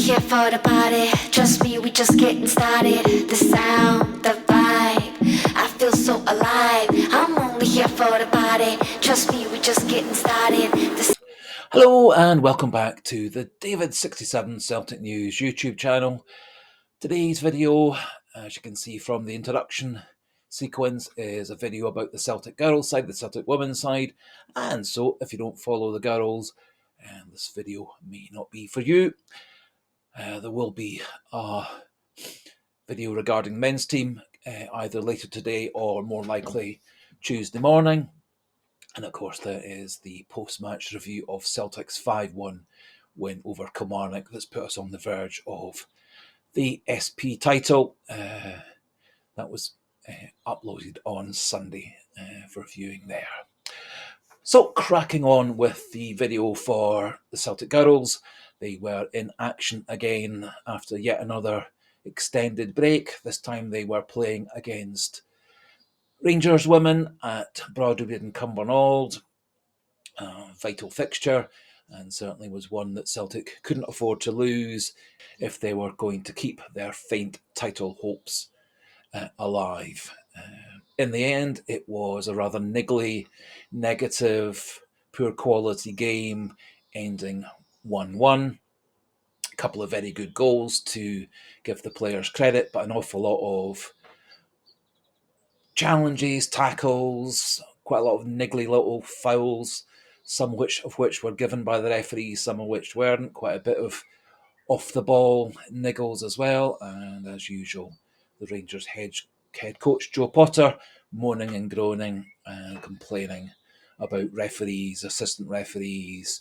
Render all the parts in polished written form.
here for the party. Trust me, we just getting started. The sound, the vibe, I feel so alive. I'm only here for the party. Trust me, we just getting started. Hello and welcome back to the David67 Celtic News YouTube channel. Today's video, as you can see from the introduction sequence, is a video about the Celtic girls side, the Celtic women's side, and so if you don't follow the girls, this video may not be for you. There will be a video regarding the men's team either later today or more likely Tuesday morning. And of course, there is the post-match review of Celtic's 5-1 win over Kilmarnock that's put us on the verge of the SP title. That was uploaded on Sunday for viewing there. So, cracking on with the video for the Celtic girls. They were in action again after yet another extended break. This time they were playing against Rangers women at Broadwood and Cumbernauld. Vital fixture, and certainly was one that Celtic couldn't afford to lose if they were going to keep their faint title hopes alive. In the end, it was a rather niggly, negative, poor quality game, ending 1-1. A couple of very good goals to give the players credit, but an awful lot of challenges, tackles, quite a lot of niggly little fouls, some of which were given by the referees, some of which weren't. Quite a bit of off the ball niggles as well, and as usual, the Rangers head coach Joe Potter moaning and groaning and complaining about referees, assistant referees,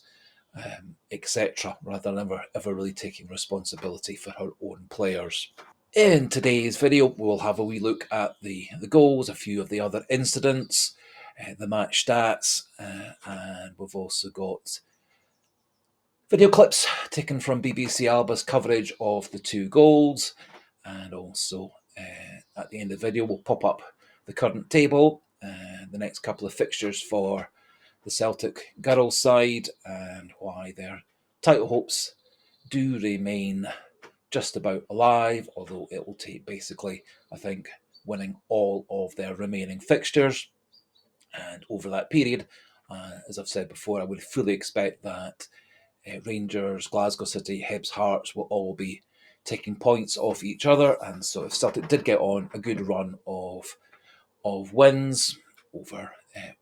etc., rather than ever really taking responsibility for her own players. In today's video, we'll have a wee look at the goals, a few of the other incidents, the match stats, and we've also got video clips taken from BBC Alba's coverage of the two goals, and also at the end of the video we'll pop up the current table and the next couple of fixtures for the Celtic girls side and why their title hopes do remain just about alive, although it will take basically, I think, winning all of their remaining fixtures. And over that period, as I've said before, I would fully expect that Rangers, Glasgow City, Hibs, Hearts will all be taking points off each other. And so if Celtic did get on a good run of wins over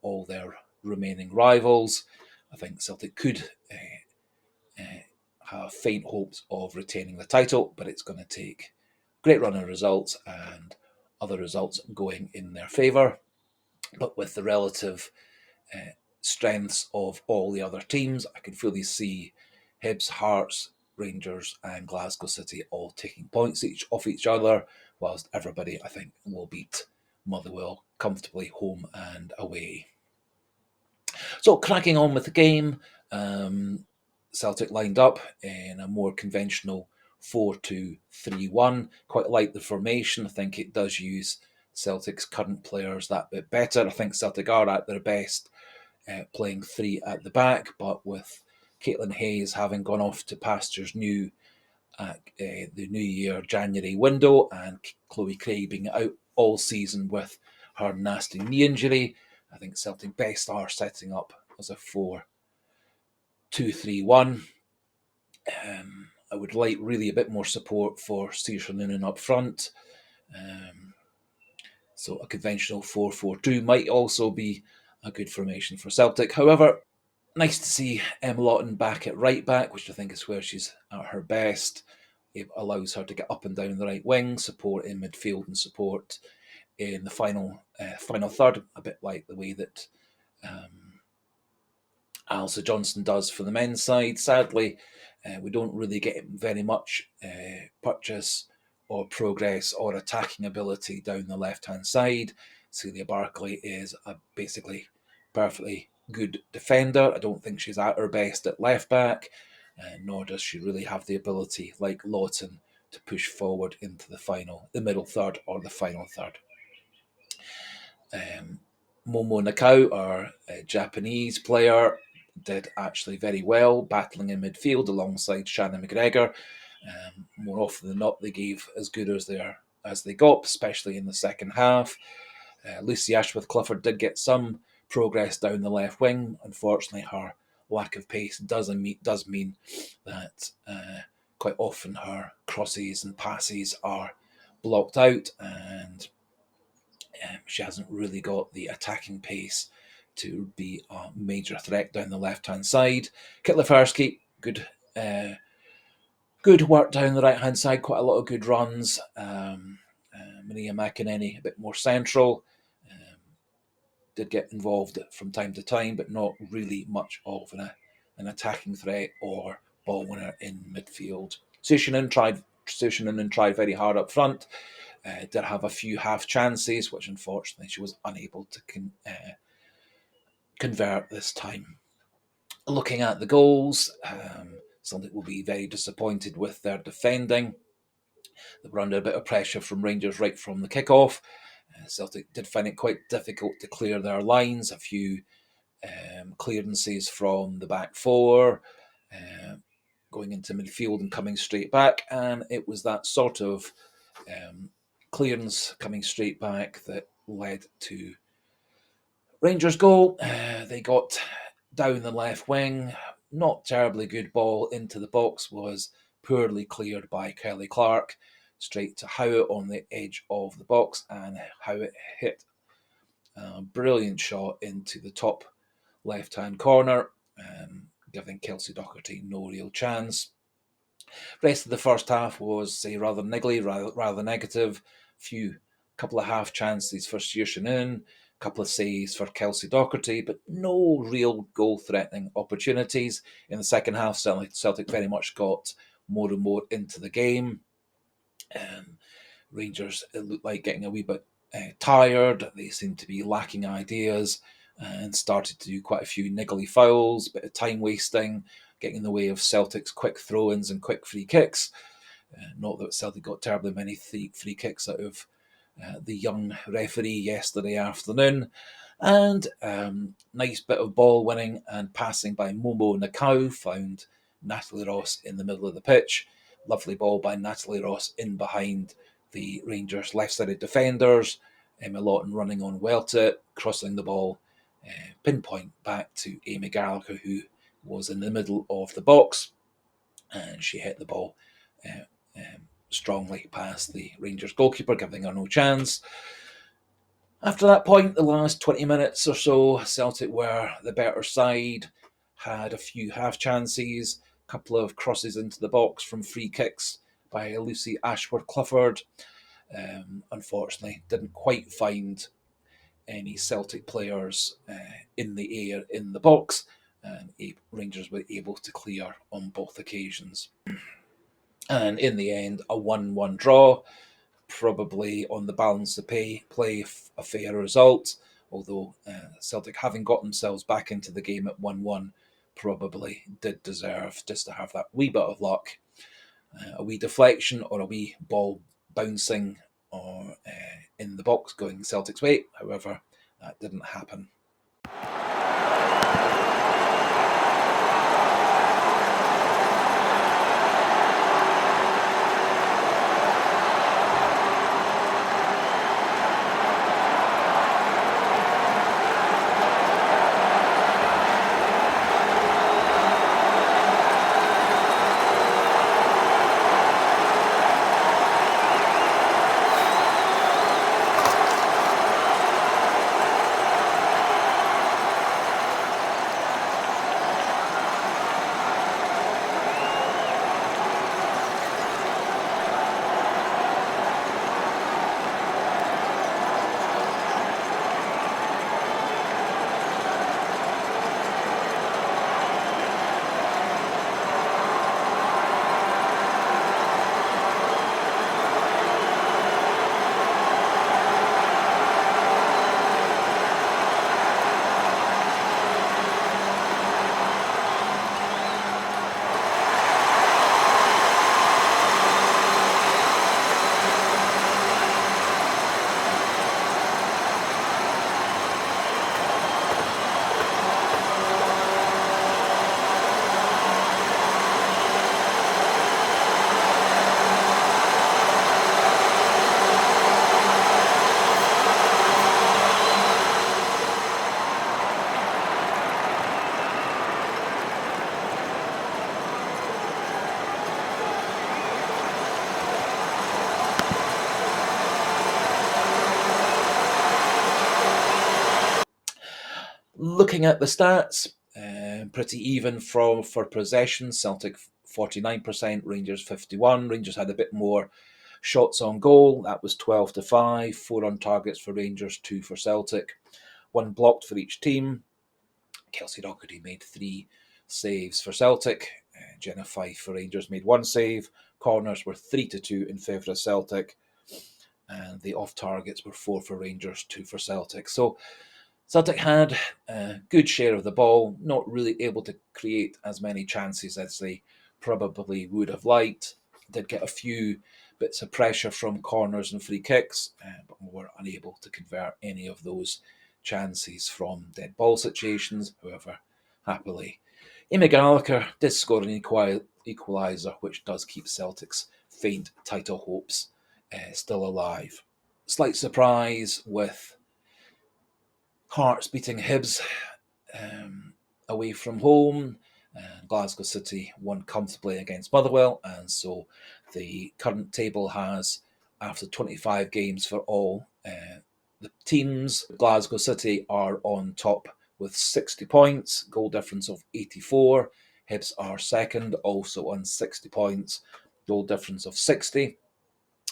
all their remaining rivals, I think Celtic could have faint hopes of retaining the title, but it's going to take a great run of results and other results going in their favour. But with the relative strengths of all the other teams, I can fully see Hibs, Hearts, Rangers and Glasgow City all taking points off each other, whilst everybody, I think, will beat Motherwell comfortably home and away. So, cracking on with the game, Celtic lined up in a more conventional 4-2-3-1. Quite like the formation. I think it does use Celtic's current players that bit better. I think Celtic are at their best playing three at the back, but with Caitlin Hayes having gone off to pastures new at the New Year January window, and Chloe Craig being out all season with her nasty knee injury, I think Celtic best are setting up as a 4-2-3-1. I would like really a bit more support for Saoirse Noonan up front. So a conventional 4-4-2 might also be a good formation for Celtic. However, nice to see Emma Lawton back at right back, which I think is where she's at her best. It allows her to get up and down the right wing, support in midfield and support in the final third, a bit like the way that Ailsa Johnston does for the men's side. Sadly, we don't really get very much purchase or progress or attacking ability down the left-hand side. Celia Barkley is a basically perfectly good defender. I don't think she's at her best at left-back, nor does she really have the ability, like Lawton, to push forward into the middle third or the final third. Momo Nakao, our Japanese player, did actually very well, battling in midfield alongside Shannon McGregor. More often than not, they gave as good as they got, especially in the second half. Lucy Ashworth-Clifford did get some progress down the left wing. Unfortunately, her lack of pace does mean that quite often her crosses and passes are blocked out, and she hasn't really got the attacking pace to be a major threat down the left-hand side. Kitlefarsky, good work down the right-hand side, quite a lot of good runs. Maria McInerney, a bit more central. Did get involved from time to time, but not really much of an attacking threat or ball winner in midfield. Sushanen tried very hard up front. Did have a few half chances, which unfortunately she was unable to convert this time. Looking at the goals, Celtic will be very disappointed with their defending. They were under a bit of pressure from Rangers right from the kickoff. Celtic did find it quite difficult to clear their lines. A few clearances from the back four, going into midfield and coming straight back, and it was that sort of clearance coming straight back that led to Rangers' goal. They got down the left wing. Not terribly good ball into the box, was poorly cleared by Kelly Clark. Straight to Howitt on the edge of the box, and Howitt hit a brilliant shot into the top left-hand corner, giving Kelsey Docherty no real chance. Rest of the first half was, say, rather niggly, rather negative. Couple of half chances for Saoirse, couple of saves for Kelsey Docherty, but no real goal-threatening opportunities. In the second half, Celtic very much got more and more into the game. Rangers, it looked like getting a wee bit tired. They seemed to be lacking ideas and started to do quite a few niggly fouls, bit of time wasting, getting in the way of Celtic's quick throw-ins and quick free kicks. Not that Celtic got terribly many free kicks out of the young referee yesterday afternoon. And nice bit of ball winning and passing by Momo Nakau found Natalie Ross in the middle of the pitch. Lovely ball by Natalie Ross in behind the Rangers left-sided defenders. Emma Lawton running on well to it, crossing the ball, pinpoint back to Amy Gallacher, who was in the middle of the box, and she hit the ball strongly past the Rangers goalkeeper, giving her no chance. After that point, the last 20 minutes or so, Celtic were the better side, had a few half chances, a couple of crosses into the box from free kicks by Lucy Ashworth-Clifford. Unfortunately, didn't quite find any Celtic players in the air in the box, and Rangers were able to clear on both occasions. And in the end, a 1-1 draw, probably on the balance of play a fair result, although Celtic, having got themselves back into the game at 1-1, probably did deserve just to have that wee bit of luck, a wee deflection or a wee ball bouncing or in the box going Celtic's way. However, that didn't happen. Looking at the stats, pretty even for possession. Celtic 49%, Rangers 51%. Rangers had a bit more shots on goal. That was 12-5. 4 on targets for Rangers, 2 for Celtic. 1 blocked for each team. Kelsey Doherty made 3 saves for Celtic. Jenna Fife for Rangers made 1 save. Corners were 3-2 in favour of Celtic. And the off targets were 4 for Rangers, 2 for Celtic. So Celtic had a good share of the ball, not really able to create as many chances as they probably would have liked. Did get a few bits of pressure from corners and free kicks, but were unable to convert any of those chances from dead ball situations. However, happily, Amy Gallacher did score an equaliser, which does keep Celtic's faint title hopes still alive. Slight surprise with Hearts beating Hibs away from home. Glasgow City won comfortably against Motherwell, and so the current table has, after 25 games for all the teams, Glasgow City are on top with 60 points, goal difference of 84. Hibs are second, also on 60 points, goal difference of 60.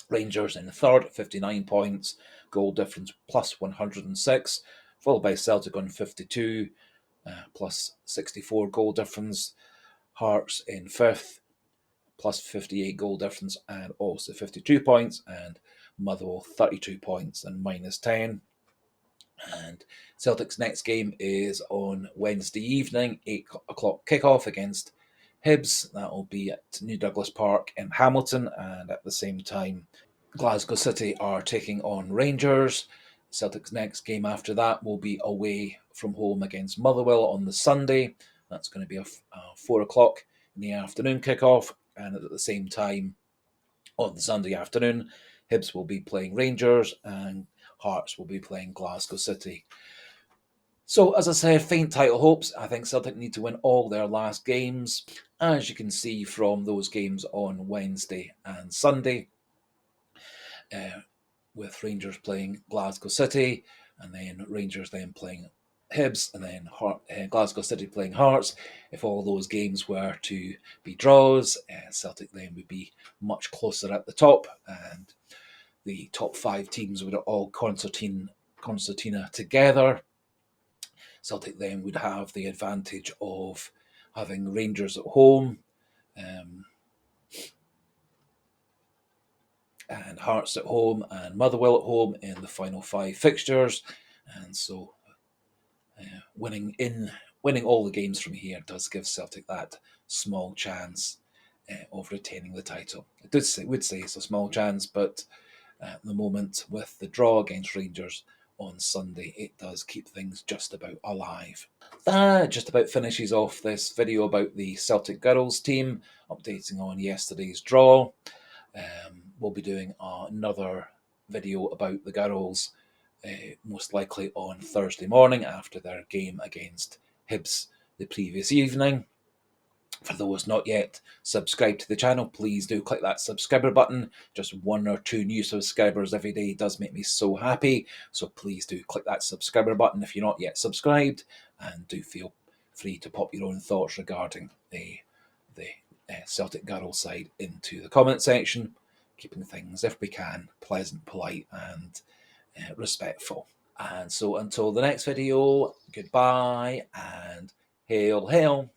Rangers in third, 59 points, goal difference plus 106, followed by Celtic on 52, plus 64 goal difference. Hearts in fifth, plus 58 goal difference and also 52 points, and Motherwell 32 points and minus 10. And Celtic's next game is on Wednesday evening, 8 o'clock kickoff against Hibs. That will be at New Douglas Park in Hamilton, and at the same time, Glasgow City are taking on Rangers. Celtic's next game after that will be away from home against Motherwell on the Sunday. That's going to be a 4 o'clock in the afternoon kickoff, and at the same time on the Sunday afternoon, Hibs will be playing Rangers and Hearts will be playing Glasgow City. So, as I said, faint title hopes. I think Celtic need to win all their last games, as you can see from those games on Wednesday and Sunday, with Rangers playing Glasgow City, and then Rangers then playing Hibs, and then Glasgow City playing Hearts. If all those games were to be draws, Celtic then would be much closer at the top, and the top 5 teams would all concertina together. Celtic then would have the advantage of having Rangers at home, and Hearts at home and Motherwell at home in the final 5 fixtures, and so winning all the games from here does give Celtic that small chance of retaining the title. It would say it's a small chance, but at the moment, with the draw against Rangers on Sunday, it does keep things just about alive. That just about finishes off this video about the Celtic girls team, updating on yesterday's draw. We'll be doing another video about the girls most likely on Thursday morning after their game against Hibs the previous evening. For those not yet subscribed to the channel, please do click that subscriber button. Just 1 or 2 new subscribers every day does make me so happy. So please do click that subscriber button if you're not yet subscribed, and do feel free to pop your own thoughts regarding the Celtic girls side into the comment section, keeping things, if we can, pleasant, polite, and respectful. And so until the next video, goodbye and hail, hail.